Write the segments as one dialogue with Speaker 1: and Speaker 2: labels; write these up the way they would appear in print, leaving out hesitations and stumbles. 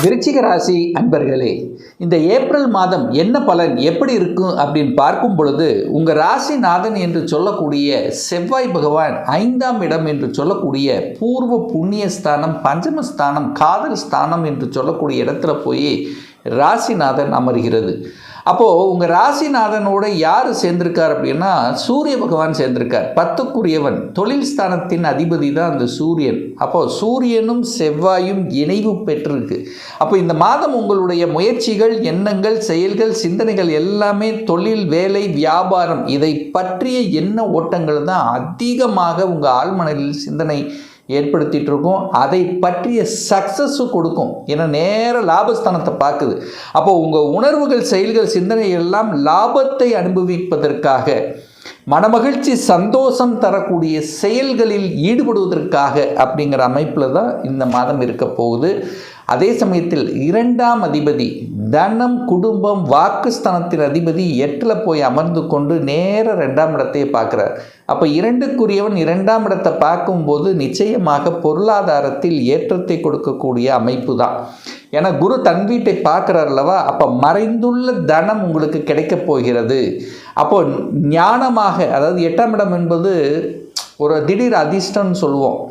Speaker 1: விருச்சிக ராசி அன்பர்களே, இந்த ஏப்ரல் மாதம் என்ன பலன் எப்படி இருக்கும் அப்படின்னு பார்க்கும் பொழுது, உங்கள் ராசிநாதன் என்று சொல்லக்கூடிய செவ்வாய் பகவான் 5ஆம் இடம் என்று சொல்லக்கூடிய பூர்வ புண்ணிய ஸ்தானம், பஞ்சமஸ்தானம், காதல் ஸ்தானம் என்று சொல்லக்கூடிய இடத்துல போய் ராசிநாதன் அமர்கிறது. அப்போது உங்கள் ராசிநாதனோட யார் சேர்ந்திருக்கார் அப்படின்னா சூரிய பகவான் சேர்ந்திருக்கார். 10க்குரியவன், தொழில் ஸ்தானத்தின் அதிபதி தான் அந்த சூரியன். அப்போது சூரியனும் செவ்வாயும் இணைவு பெற்றிருக்கு. அப்போ இந்த மாதம் உங்களுடைய முயற்சிகள், எண்ணங்கள், செயல்கள், சிந்தனைகள் எல்லாமே தொழில், வேலை, வியாபாரம் இதை பற்றிய எண்ண ஓட்டங்கள் தான் அதிகமாக உங்கள் ஆழ்மனதில் சிந்தனை ஏற்படுத்திகிட்டு இருக்கும். அதை பற்றிய சக்ஸஸு கொடுக்கும். ஏன்னா நேர லாபஸ்தானத்தை பார்க்குது. அப்போ உங்கள் உணர்வுகள், செயல்கள், சிந்தனை எல்லாம் லாபத்தை அனுபவிப்பதற்காக, மனமகிழ்ச்சி, சந்தோஷம் தரக்கூடிய செயல்களில் ஈடுபடுவதற்காக அப்படிங்கிற அமைப்பில் தான் இந்த மாதம் இருக்க போகுது. அதே சமயத்தில் 2ஆம் அதிபதி தனம், குடும்பம், வாக்குஸ்தானத்தின் அதிபதி 8ல் போய் அமர்ந்து கொண்டு நேர 2ஆம் இடத்தையே பார்க்குறார். அப்போ 2க்குரியவன் 2ஆம் இடத்தை பார்க்கும்போது நிச்சயமாக பொருளாதாரத்தில் ஏற்றத்தை கொடுக்கக்கூடிய அமைப்பு தான். ஏன்னா குரு தன் வீட்டை பார்க்குறார் அல்லவா, அப்போ மறைந்துள்ள தனம் உங்களுக்கு கிடைக்கப் போகிறது. அப்போ ஞானமாக, அதாவது 8ஆம் இடம் என்பது ஒரு திடீர் அதிர்ஷ்டம்னு சொல்லுவோம்.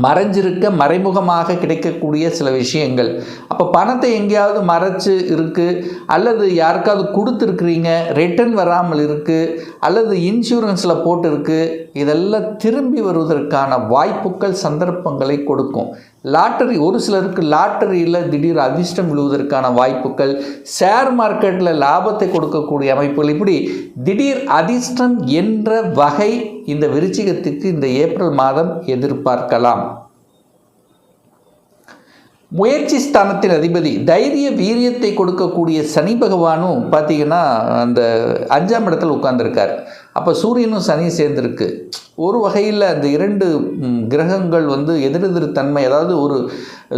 Speaker 1: மறைஞ்சிருக்க, மறைமுகமாக கிடைக்கக்கூடிய சில விஷயங்கள். அப்போ பணத்தை எங்கேயாவது மறைச்சு இருக்குது, அல்லது யாருக்காவது கொடுத்துருக்குறீங்க, ரிட்டர்ன் வராமல் இருக்குது, அல்லது இன்சூரன்ஸில் போட்டு இருக்குது, இதெல்லாம் திரும்பி வருவதற்கான வாய்ப்புகள், சந்தர்ப்பங்களை கொடுக்கும். லாட்டரி, ஒரு சிலருக்கு லாட்டரியில் திடீர் அதிர்ஷ்டம் விழுவதற்கான வாய்ப்புகள், ஷேர் மார்க்கெட்டில் லாபத்தை கொடுக்கக்கூடிய அமைப்புகள், இப்படி திடீர் அதிர்ஷ்டம் என்ற வகை இந்த விருச்சிகத்துக்கு இந்த ஏப்ரல் மாதம் எதிர்பார்க்கலாம். முயற்சி ஸ்தானத்தின் அதிபதி தைரிய வீரியத்தை கொடுக்கக்கூடிய சனி பகவானும் பார்த்திங்கன்னா அந்த 5ஆம் இடத்துல உட்கார்ந்துருக்கார். அப்போ சூரியனும் சனி சேர்ந்துருக்கு. ஒரு வகையில் அந்த 2 கிரகங்கள் எதிரெதிர் தன்மை, அதாவது ஒரு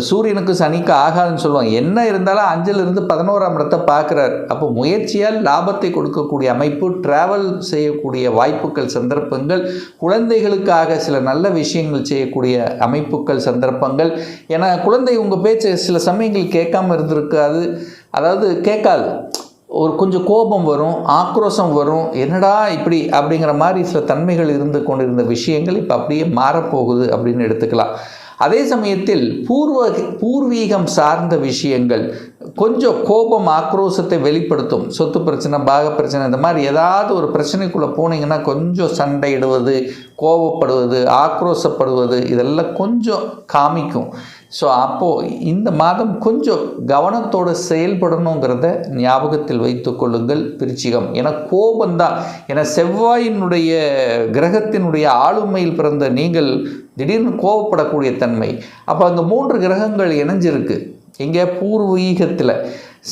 Speaker 1: சூரியனுக்கு சனிக்கு ஆகாதுன்னு சொல்லுவாங்க. என்ன இருந்தாலும் 5லிருந்து 11ஆம் இடத்தை பார்க்குறார். அப்போ முயற்சியால் லாபத்தை கொடுக்கக்கூடிய அமைப்பு, ட்ராவல் செய்யக்கூடிய வாய்ப்புகள், சந்தர்ப்பங்கள், குழந்தைகளுக்காக சில நல்ல விஷயங்கள் செய்யக்கூடிய அமைப்புகள், சந்தர்ப்பங்கள். ஏன்னா குழந்தை உங்கள் பேச்சை சில சமயங்கள் கேட்காமல் இருந்திருக்காது, அதாவது கேட்காது, ஒரு கொஞ்சம் கோபம் வரும், ஆக்ரோஷம் வரும், என்னடா இப்படி அப்படிங்கிற மாதிரி சில தன்மைகள் இருந்து கொண்டிருந்த விஷயங்கள் இப்போ அப்படியே மாறப்போகுது அப்படின்னு எடுத்துக்கலாம். அதே சமயத்தில் பூர்வீகம் சார்ந்த விஷயங்கள் கொஞ்சம் கோபம், ஆக்ரோஷத்தை வெளிப்படுத்தும். சொத்து பிரச்சனை, பாக பிரச்சனை, இந்த மாதிரி ஏதாவது ஒரு பிரச்சனைக்குள்ளே போனீங்கன்னா கொஞ்சம் சண்டையிடுவது, கோபப்படுவது, ஆக்ரோஷப்படுவது இதெல்லாம் கொஞ்சம் காமிக்கும். ஸோ அப்போது இந்த மாதம் கொஞ்சம் கவனத்தோடு செயல்படணுங்கிறத ஞாபகத்தில் வைத்து கொள்ளுங்கள் விருச்சிகம். ஏன்னா கோபந்தான், ஏன்னா செவ்வாயினுடைய கிரகத்தினுடைய ஆளுமையில் பிறந்த நீங்கள் திடீர்னு கோபப்படக்கூடிய தன்மை. அப்போ அங்கே 3 கிரகங்கள் இணைஞ்சிருக்கு. இங்கே பூர்வீகத்தில்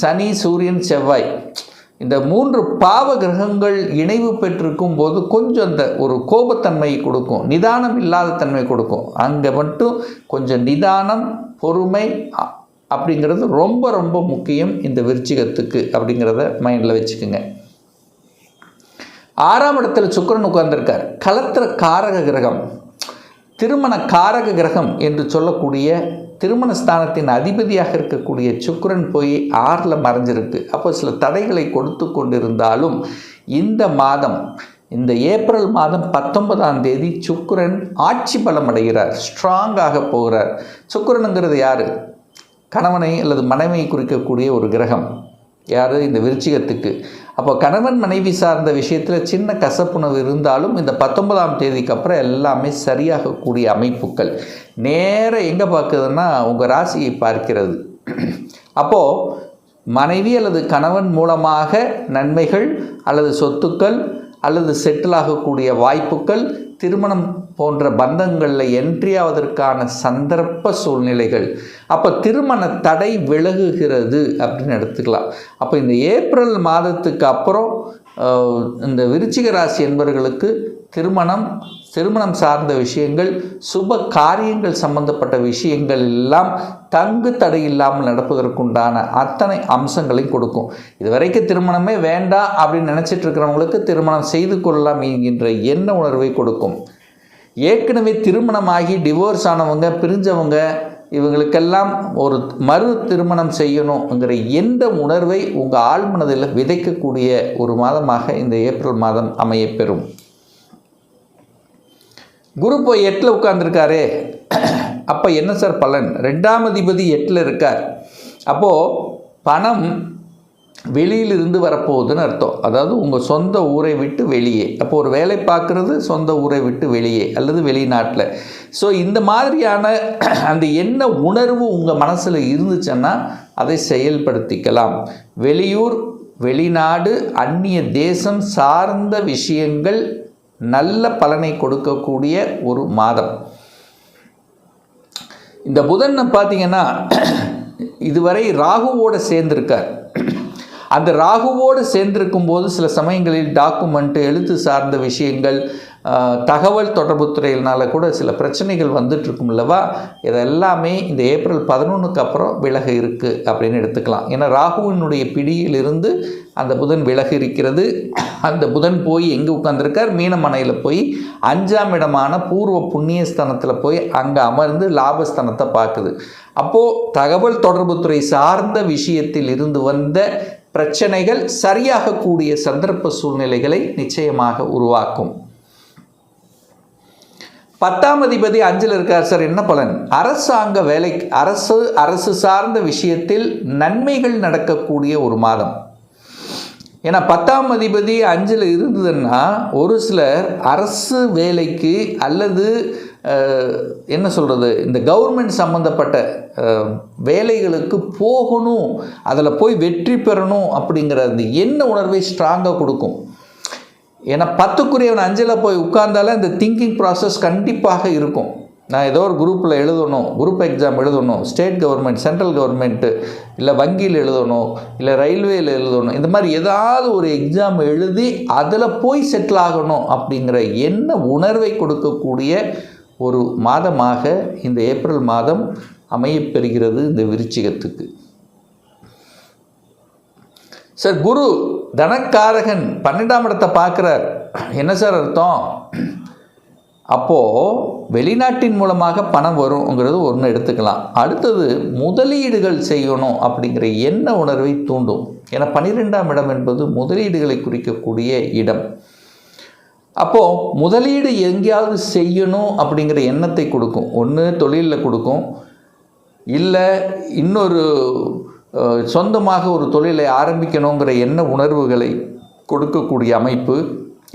Speaker 1: சனி, சூரியன், செவ்வாய், இந்த 3 பாவ கிரகங்கள் இணைவு பெற்றிருக்கும் போது கொஞ்சம் அந்த ஒரு கோபத்தன்மையை கொடுக்கும், நிதானம் இல்லாத தன்மை கொடுக்கும். அங்கே மட்டும் கொஞ்சம் நிதானம், பொறுமை அப்படிங்கிறது ரொம்ப ரொம்ப முக்கியம் இந்த விருச்சிகத்துக்கு அப்படிங்கிறத மைண்டில் வச்சுக்கோங்க. 6ஆம் இடத்துல சுக்கிரன் உட்கார்ந்திருக்கார். கலத்திர காரக கிரகம், திருமண காரக கிரகம் என்று சொல்லக்கூடிய திருமணஸ்தானத்தின் அதிபதியாக இருக்கக்கூடிய சுக்கிரன் போய் 6ல் மறைஞ்சிருக்கு. அப்போ சில தடைகளை கொடுத்து கொண்டிருந்தாலும் இந்த மாதம், இந்த ஏப்ரல் மாதம் 19ஆம் தேதி சுக்கிரன் ஆட்சி பலம் அடைகிறார், ஸ்ட்ராங்காக போகிறார். சுக்கிரனுங்கிறது யார்? கணவனை அல்லது மனைவியை குறிக்கக்கூடிய ஒரு கிரகம். யார்? இந்த விருச்சிகத்துக்கு. அப்போ கணவன் மனைவி சார்ந்த விஷயத்தில் சின்ன கசப்புணவு இருந்தாலும் இந்த 19ஆம் தேதிக்கு அப்புறம் எல்லாமே சரியாகக்கூடிய அமைப்புகள். நேர எங்கே பார்க்குதுன்னா உங்கள் ராசியை பார்க்கிறது. அப்போது மனைவி அல்லது கணவன் மூலமாக நன்மைகள் அல்லது சொத்துக்கள் அல்லது செட்டில் ஆகக்கூடிய வாய்ப்புகள், திருமணம் போன்ற பந்தங்களில் என்ட்ரி ஆவதற்கான சந்தர்ப்ப சூழ்நிலைகள். அப்போ திருமண தடை விலகுகிறது அப்படின்னு எடுத்துக்கலாம். அப்போ இந்த ஏப்ரல் மாதத்துக்கு அப்புறம் இந்த விருச்சிக ராசி என்பவர்களுக்கு திருமணம் சார்ந்த விஷயங்கள், சுப காரியங்கள் சம்பந்தப்பட்ட விஷயங்கள் எல்லாம் தங்கு தடை இல்லாமல் நடப்பதற்குண்டான அத்தனை அம்சங்களையும் கொடுக்கும். இதுவரைக்கும் திருமணமே வேண்டாம் அப்படின்னு நினச்சிட்டு இருக்கிறவங்களுக்கு திருமணம் செய்து கொள்ளலாம் என்கின்ற எண்ண உணர்வை கொடுக்கும். ஏற்கனவே திருமணமாகி டிவோர்ஸ் ஆனவங்க, பிரிஞ்சவங்க, இவங்களுக்கெல்லாம் ஒரு மறு திருமணம் செய்யணுங்கிற எந்த உணர்வை உங்கள் ஆழ்மனதில் விதைக்கக்கூடிய ஒரு மாதமாக இந்த ஏப்ரல் மாதம் அமையப்பெறும். குரு போய் 8ல் உட்கார்ந்துருக்காரே, அப்போ என்ன சார் பலன்? 2ஆம் அதிபதி 8ல் இருக்கார். அப்போது பணம் வெளியிலிருந்து வரப்போகுதுன்னு அர்த்தம். அதாவது உங்கள் சொந்த ஊரை விட்டு வெளியே. அப்போ ஒரு வேலை பார்க்குறது சொந்த ஊரை விட்டு வெளியே அல்லது வெளிநாட்டில். ஸோ இந்த மாதிரியான அந்த என்ன உணர்வு உங்கள் மனசில் இருந்துச்சுன்னா அதை செயல்படுத்திக்கலாம். வெளியூர், வெளிநாடு, அந்நிய தேசம் சார்ந்த விஷயங்கள் நல்ல பலனை கொடுக்கக்கூடிய ஒரு மாதம். இந்த புதன் பார்த்தீங்கன்னா இதுவரை ராகுவோடு சேர்ந்திருக்கார். அந்த ராகுவோடு சேர்ந்திருக்கும் போது சில சமயங்களில் டாக்குமெண்ட்டு, எழுத்து சார்ந்த விஷயங்கள், தகவல் தொடர்பு துறையினால கூட சில பிரச்சனைகள் வந்துட்டுருக்கும் இல்லவா? இதெல்லாமே இந்த ஏப்ரல் 11க்கு அப்புறம் விலக இருக்குது அப்படின்னு எடுத்துக்கலாம். ஏன்னா ராகுவினுடைய பிடியிலிருந்து அந்த புதன் விலக இருக்கிறது. அந்த புதன் போய் எங்கே உட்கார்ந்துருக்கார்? மீனமனையில் போய் 5ஆம் இடமான பூர்வ புண்ணியஸ்தானத்தில் போய் அங்கே அமர்ந்து லாபஸ்தானத்தை பார்க்குது. அப்போது தகவல் தொடர்புத்துறை சார்ந்த விஷயத்தில் இருந்து வந்த பிரச்சனைகள் சரியாகக்கூடிய சந்தர்ப்ப சூழ்நிலைகளை நிச்சயமாக உருவாக்கும். 10ஆம் அதிபதி 5ல் இருக்கார் சார், என்ன பலன்? அரசாங்க வேலை, அரசு சார்ந்த விஷயத்தில் நன்மைகள் நடக்கக்கூடிய ஒரு மாதம். ஏன்னா 10ஆம் அதிபதி 5ல் இருந்ததுன்னா ஒரு சிலர் அரசு வேலைக்கு அல்லது என்ன சொல்கிறது, இந்த கவர்மெண்ட் சம்மந்தப்பட்ட வேலைகளுக்கு போகணும், அதில் போய் வெற்றி பெறணும் அப்படிங்கிற அந்த எண்ண உணர்வை ஸ்ட்ராங்காக கொடுக்கும். ஏன்னா 10க்குரியவன் 5ல் போய் உட்கார்ந்தாலே அந்த திங்கிங் ப்ராசஸ் கண்டிப்பாக இருக்கும். நான் ஏதோ ஒரு குரூப்பில் எழுதணும், குரூப் எக்ஸாம் எழுதணும், ஸ்டேட் கவர்மெண்ட், சென்ட்ரல் கவர்மெண்ட்டு, இல்லை வங்கியில் எழுதணும், இல்லை ரயில்வேயில் எழுதணும், இந்த மாதிரி ஏதாவது ஒரு எக்ஸாம் எழுதி அதில் போய் செட்டில் ஆகணும் அப்படிங்கிற எண்ண உணர்வை கொடுக்கக்கூடிய ஒரு மாதமாக இந்த ஏப்ரல் மாதம் அமையப்பெறுகிறது இந்த விருச்சிகத்துக்கு. சார், குரு தனக்காரகன் 12ஆம் இடத்தை பார்க்குறார். என்ன சார் அர்த்தம்? அப்போது வெளிநாட்டின் மூலமாக பணம் வருங்கிறது ஒன்று எடுத்துக்கலாம். அடுத்தது முதலீடுகள் செய்யணும் அப்படிங்கிற எண்ண உணர்வை தூண்டும். ஏன்னா 12ஆம் இடம் என்பது முதலீடுகளை குறிக்கக்கூடிய இடம். அப்போது முதலீடு எங்கேயாவது செய்யணும் அப்படிங்கிற எண்ணத்தை கொடுக்கும். ஒன்று தொழிலில் கொடுக்கும், இல்லை இன்னொரு சொந்தமாக ஒரு தொழிலை ஆரம்பிக்கணுங்கிற எண்ண உணர்வுகளை கொடுக்கக்கூடிய அமைப்பு.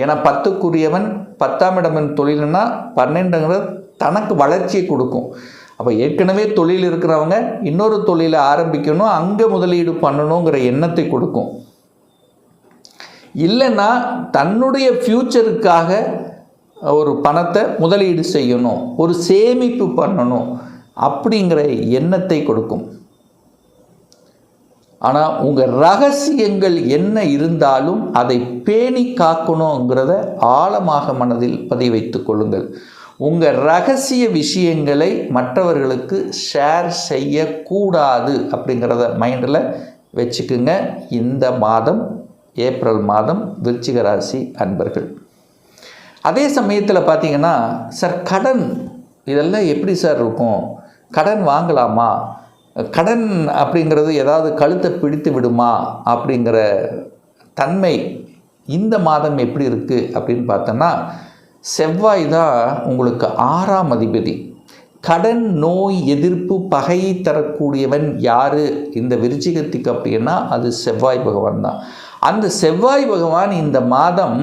Speaker 1: ஏன்னா 10க்குரியவன் 10ஆம் இடமின் தொழில்னா 12ங்கிறது தனக்கு வளர்ச்சியை கொடுக்கும். அப்போ ஏற்கனவே தொழில் இருக்கிறவங்க இன்னொரு தொழிலை ஆரம்பிக்கணும், அங்கே முதலீடு பண்ணணுங்கிற எண்ணத்தை கொடுக்கும். இல்லைன்னா தன்னுடைய ஃப்யூச்சருக்காக ஒரு பணத்தை முதலீடு செய்யணும், ஒரு சேமிப்பு பண்ணணும் அப்படிங்கிற எண்ணத்தை கொடுக்கும். ஆனால் உங்கள் ரகசியங்கள் என்ன இருந்தாலும் அதை பேணி காக்கணுங்கிறத ஆழமாக மனதில் பதிவு வைத்து கொள்ளுங்கள். உங்கள் ரகசிய விஷயங்களை மற்றவர்களுக்கு ஷேர் செய்யக்கூடாது அப்படிங்கிறத மைண்டில் வச்சுக்குங்க. இந்த மாதம் ஏப்ரல் மாதம் விருச்சிக ராசி அன்பர்கள். அதே சமயத்தில் பார்த்தீங்கன்னா, சார் கடன் இதெல்லாம் எப்படி சார் இருக்கும்? கடன் வாங்கலாமா? கடன் அப்படிங்கிறது ஏதாவது கழுத்தை பிடித்து விடுமா அப்படிங்கிற தன்மை இந்த மாதம் எப்படி இருக்குது அப்படின்னு பார்த்தோன்னா, செவ்வாய் தான் உங்களுக்கு 6ஆம் அதிபதி. கடன், நோய், எதிர்ப்பு, பகையை தரக்கூடியவன் யார் இந்த விருச்சிகத்துக்கு அப்படின்னா அது செவ்வாய் பகவான் தான். அந்த செவ்வாய் பகவான் இந்த மாதம்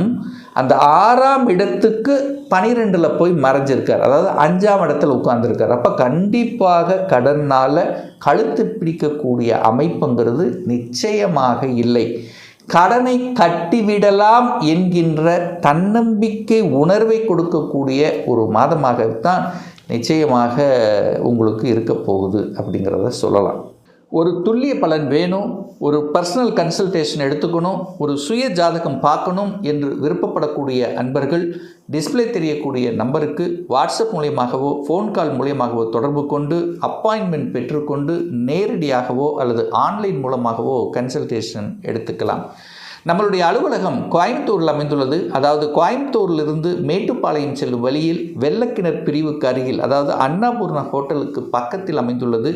Speaker 1: அந்த 6ஆம் இடத்துக்கு 12ல் போய் மறைஞ்சிருக்கார். அதாவது 5ஆம் இடத்துல உட்கார்ந்துருக்கார். அப்போ கண்டிப்பாக கடனால் கழுத்து பிடிக்கக்கூடிய அமைப்புங்கிறது நிச்சயமாக இல்லை. கடனை கட்டிவிடலாம் என்கின்ற தன்னம்பிக்கை உணர்வை கொடுக்கக்கூடிய ஒரு மாதமாகத்தான் நிச்சயமாக உங்களுக்கு இருக்க போகுது அப்படிங்கிறத சொல்லலாம். ஒரு துல்லிய பலன் வேணும், ஒரு பர்சனல் கன்சல்டேஷன் எடுத்துக்கணும், ஒரு சுய ஜாதகம் பார்க்கணும் என்று விருப்பப்படக்கூடிய அன்பர்கள் டிஸ்பிளே தெரியக்கூடிய நம்பருக்கு வாட்ஸ்அப் மூலியமாகவோ ஃபோன் கால் மூலியமாகவோ தொடர்பு கொண்டு அப்பாயின்மெண்ட் பெற்றுக்கொண்டு நேரடியாகவோ அல்லது ஆன்லைன் மூலமாகவோ கன்சல்டேஷன் எடுத்துக்கலாம். நம்மளுடைய அலுவலகம் கோயம்புத்தூரில் அமைந்துள்ளது. அதாவது கோயம்புத்தூரிலிருந்து மேட்டுப்பாளையம் செல்லும் வழியில் வெள்ளக்கிணர் பிரிவுக்கு அருகில், அதாவது அன்னபூர்ணா ஹோட்டலுக்கு பக்கத்தில் அமைந்துள்ளது.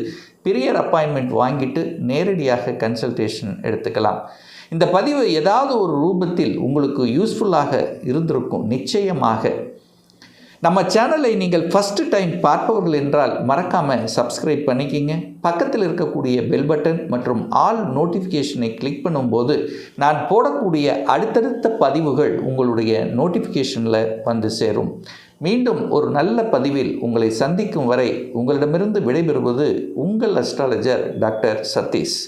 Speaker 1: பிரியர் அப்பாயின்மெண்ட் வாங்கிட்டு நேரடியாக கன்சல்டேஷன் எடுத்துக்கலாம். இந்த பதிவு ஏதாவது ஒரு ரூபத்தில் உங்களுக்கு யூஸ்ஃபுல்லாக இருந்திருக்கும் நிச்சயமாக. நம்ம சேனலை நீங்கள் ஃபஸ்ட்டு டைம் பார்ப்பவர்கள் என்றால் மறக்காமல் சப்ஸ்கிரைப் பண்ணிக்கிங்க. பக்கத்தில் இருக்கக்கூடிய பெல் பட்டன் மற்றும் ஆல் நோட்டிஃபிகேஷனை கிளிக் பண்ணும்போது நான் போடக்கூடிய அடுத்தடுத்த பதிவுகள் உங்களுடைய நோட்டிஃபிகேஷனில் வந்து சேரும். மீண்டும் ஒரு நல்ல பதிவில் உங்களை சந்திக்கும் வரை உங்களிடமிருந்து விடைபெறுவது உங்கள் அஸ்ட்ராலஜர் டாக்டர் சதீஷ்.